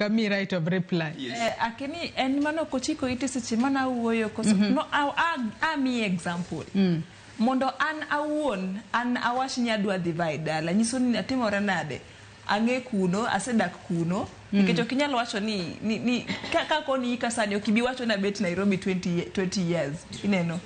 nyaka mi right of reply. Yes. Akini en mano kochiko iti seche mana uoyo koso. No, a mi example. Mondo an awuon, an awash nyadwa divide dala. Nyiso ni atimore nade. Ange kuno, asedak kuno. Nikech okinyalo wacho ni kakoni ikasani okibi wacho na bet Nairobi 20 years. Ineno.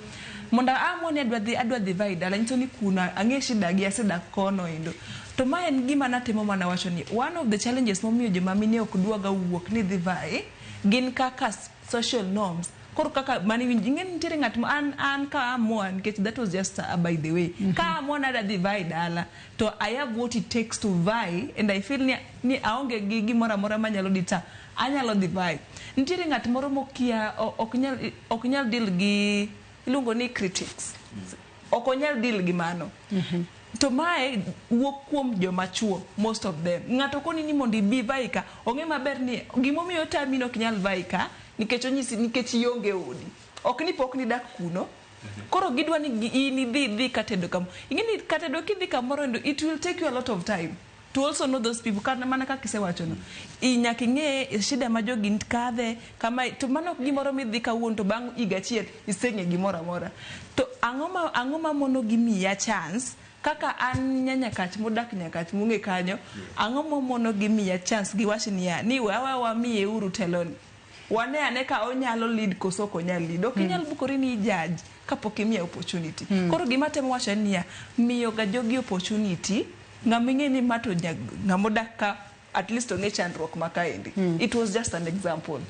Monda amoni adwa divide dala. Nyiso ni kuna ange shida gi asedak kono indo. To ma en gima natimo mana wacho ni one of the challenges momiyo joma mine ok duoga wuok ni divai gin kaka social norms. Koro kaka mani ingen nitiere ng'at an ka amuan nikech that was just by the way. Ka amuan ada divai dala to I have what it takes to vie and I feel ni aonge gi gimoro amora manyalo dita anyalo divai. Nitiere ng'at moro mokia ok nyal deal gi iluongo ni critics. Ok onyal deal gi mano. To mae wuok kuom joma chuo most of them. Ng'ato koni ni mondi bi vaika onge maber ni gimomiyo tami no kinyal vaika nikech onyisi nikech ionge odi. Ok ni pok ni dak kuno. Koro gidwa ni ini dhi katedo kamo. Ingeni katedo kidhi kamoro and it will take you a lot of time to also know those people. Kana mana kaka kisewacho no. Nyaka ing'e shida ma jogi kadhe kama to mano gimoro midhi kawuon to bang' higa achiel iseng'e gimoro amora. To ang'o ma mono gimiya chance kaka an nyanyakach modak nyakach mung'e kanyo ang'o momono gimiya chance giwachi ni wawa miye uru teloni wane ane ka onyalo lead koso konyal lead ok inyal bukori ni judge kapok imiya opportunity. Koro gima temo wacho ni miyo ga jogi opportunity ng'aming'e ni mato ng'amodak ka at least ong'e chandruok makaendi. It was just an example.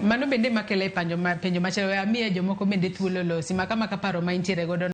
Mano bende makele penjo machielo amiye jomoko bende thuolo losi makama kaparo ma intiere godo